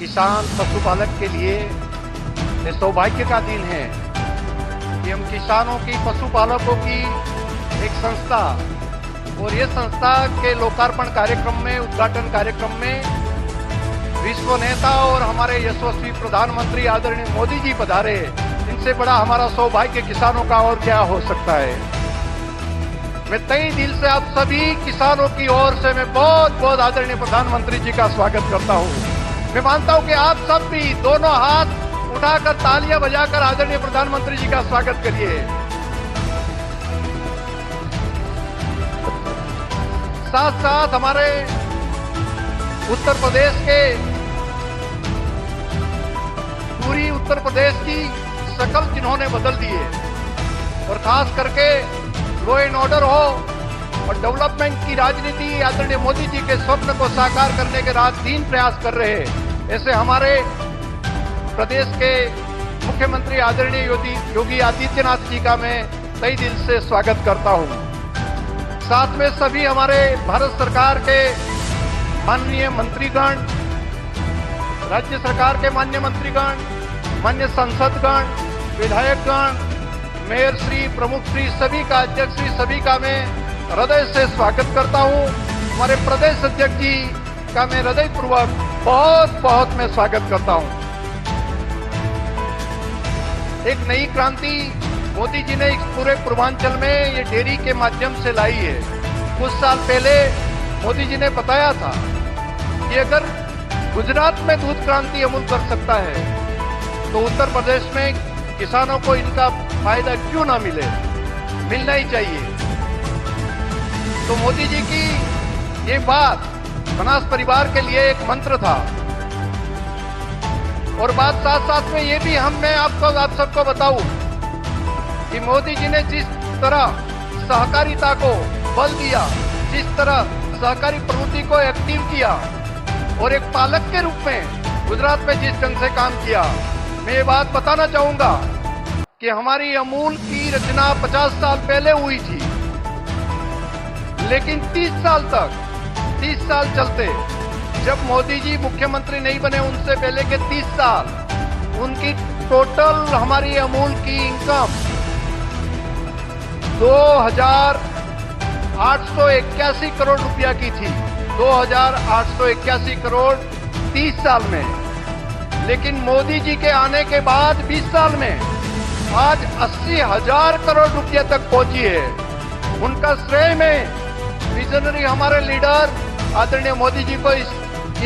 किसान पशुपालक के लिए ये सौभाग्य का दिन है कि हम किसानों की, पशुपालकों की एक संस्था और ये संस्था के लोकार्पण कार्यक्रम में, उद्घाटन कार्यक्रम में विश्व नेता और हमारे यशस्वी प्रधानमंत्री आदरणीय मोदी जी पधारे। इनसे बड़ा हमारा सौभाग्य किसानों का और क्या हो सकता है। मैं तहे दिल से आप सभी किसानों की ओर से मैं बहुत बहुत आदरणीय प्रधानमंत्री जी का स्वागत करता हूं। मैं मानता हूं कि आप सब भी दोनों हाथ उठाकर तालियां बजाकर आदरणीय प्रधानमंत्री जी का स्वागत करिए। साथ साथ हमारे उत्तर प्रदेश के, पूरी उत्तर प्रदेश की शकल जिन्होंने बदल दी है और खास करके लॉ एंड ऑर्डर हो और डेवलपमेंट की राजनीति आदरणीय मोदी जी के स्वप्न को साकार करने के रात दिन प्रयास कर रहे हैं, ऐसे हमारे प्रदेश के मुख्यमंत्री आदरणीय योगी आदित्यनाथ जी का मैं तहे दिल से स्वागत करता हूं। साथ में सभी हमारे भारत सरकार के माननीय मंत्रीगण, राज्य सरकार के माननीय मंत्रीगण, माननीय सांसदगण, विधायकगण, मेयर श्री, प्रमुख श्री, सभी का, अध्यक्ष श्री, सभी का मैं हृदय से स्वागत करता हूं। हमारे प्रदेश अध्यक्ष जी का मैं हृदय पूर्वक बहुत बहुत मैं स्वागत करता हूं। एक नई क्रांति मोदी जी ने इस पूरे पूर्वांचल में ये डेयरी के माध्यम से लाई है। कुछ साल पहले मोदी जी ने बताया था कि अगर गुजरात में दूध क्रांति अमूल कर सकता है तो उत्तर प्रदेश में किसानों को इनका फायदा क्यों ना मिले, मिलना ही चाहिए। तो मोदी जी की ये बात बनास परिवार के लिए एक मंत्र था और बात साथ साथ में ये भी मैं आप सबको बताऊं कि मोदी जी ने जिस तरह सहकारिता को बल दिया, जिस तरह सहकारी प्रवृत्ति को एक्टिव किया और एक पालक के रूप में गुजरात में जिस ढंग से काम किया, मैं ये बात बताना चाहूंगा कि हमारी अमूल की रचना 50 साल पहले हुई थी, लेकिन 30 साल चलते, जब मोदी जी मुख्यमंत्री नहीं बने उनसे पहले के 30 साल, उनकी टोटल हमारी अमूल की इनकम 2881 करोड़ रुपया की थी। 2881 करोड़ 30 साल में। लेकिन मोदी जी के आने के बाद 20 साल में आज 80,000 करोड़ रुपये तक पहुंची है। उनका श्रेय में विजनरी हमारे लीडर आदरणीय मोदी जी को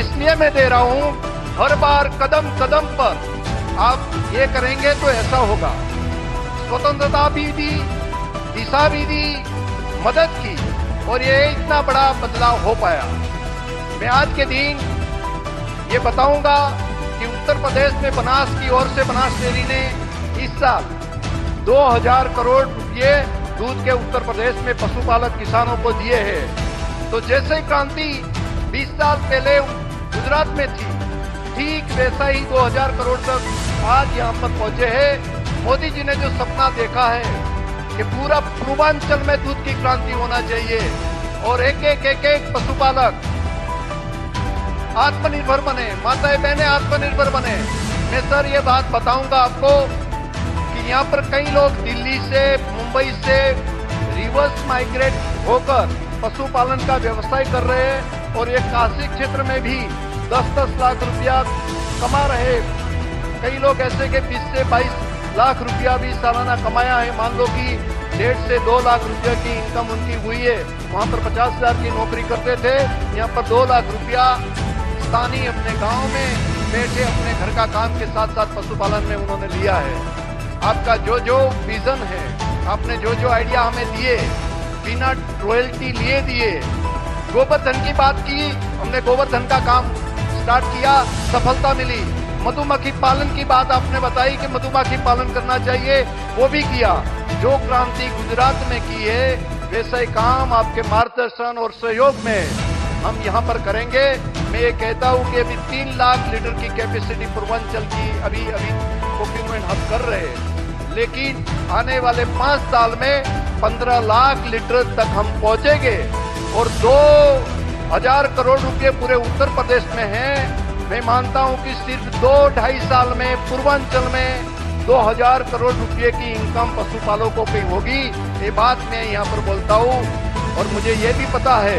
इसलिए मैं दे रहा हूं, हर बार कदम कदम पर आप ये करेंगे तो ऐसा होगा। स्वतंत्रता भी दी, दिशा भी दी, मदद की और ये इतना बड़ा बदलाव हो पाया। मैं आज के दिन ये बताऊंगा कि उत्तर प्रदेश में बनास की ओर से बनास डेयरी ने इस साल 2000 करोड़ रुपये दूध के उत्तर प्रदेश में पशुपालक किसानों को दिए हैं। तो जैसे क्रांति 20 साल पहले गुजरात में थी, ठीक वैसा ही 2000 करोड़ तक आज यहाँ पर पहुंचे हैं। मोदी जी ने जो सपना देखा है कि पूरा पूर्वांचल में दूध की क्रांति होना चाहिए और एक एक पशुपालक आत्मनिर्भर बने, माताएं बहनें आत्मनिर्भर बने। मैं सर ये बात बताऊंगा आपको कि यहाँ पर कई लोग दिल्ली से, मुंबई से रिवर्स माइग्रेट होकर पशुपालन का व्यवसाय कर रहे हैं और ये काशी क्षेत्र में भी 10-10 लाख रुपया कमा रहे। कई लोग ऐसे के 20 से 22 लाख रुपया भी सालाना कमाया है। मान लो कि 1.5 से 2 लाख रुपया की इनकम उनकी हुई है। वहां पर 50,000 की नौकरी करते थे, यहाँ पर 2 लाख रुपया स्थानीय अपने गांव में बैठे अपने घर का काम के साथ साथ पशुपालन में उन्होंने लिया है। आपका जो जो विजन है, आपने जो जो आइडिया हमें दिए, बिना रॉयल्टी लिए दिए। गोवर्धन की बात की, हमने गोवर्धन का काम स्टार्ट किया, सफलता मिली। मधुमक्खी पालन की बात आपने बताई कि मधुमक्खी पालन करना चाहिए, वो भी किया। जो क्रांति गुजरात में की है, वैसा ही काम आपके मार्गदर्शन और सहयोग में हम यहाँ पर करेंगे। मैं ये कहता हूँ कि अभी 3 लाख लीटर की कैपेसिटी पूर्वांचल की अभी प्रोक्यूरमेंट हम कर रहे हैं, लेकिन आने वाले 5 साल में 15 लाख लीटर तक हम पहुंचेंगे और 2000 करोड़ रुपए पूरे उत्तर प्रदेश में हैं। मैं मानता हूं कि सिर्फ 2-2.5 साल में पूर्वांचल में 2000 करोड़ रुपए की इनकम पशुपालकों की होगी। ये बात मैं यहाँ पर बोलता हूँ। और मुझे ये भी पता है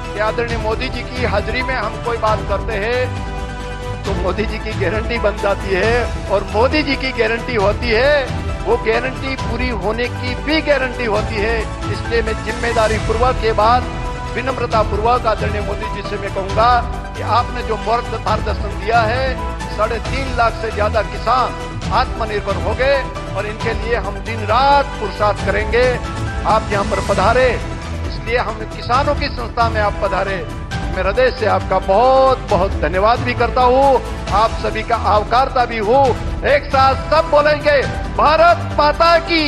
कि आदरणीय मोदी जी की हाजिरी में हम कोई बात करते हैं तो मोदी जी की गारंटी बन जाती है, और मोदी जी की गारंटी होती है वो गारंटी पूरी होने की भी गारंटी होती है। इसलिए मैं जिम्मेदारी पूर्वक के बाद विनम्रता पूर्वक आदरणीय मोदी जी से मैं कहूंगा कि आपने जो मार्गदर्शन दिया है, 3.5 लाख से ज्यादा किसान आत्मनिर्भर हो गए और इनके लिए हम दिन रात पुरुषार्थ करेंगे। आप यहाँ पर पधारे, इसलिए हम किसानों की संस्था में आप पधारे, मैं हृदय से आपका बहुत बहुत धन्यवाद भी करता हूँ। आप सभी का आवकारता भी हूँ। एक साथ सब बोलेंगे, भारत माता की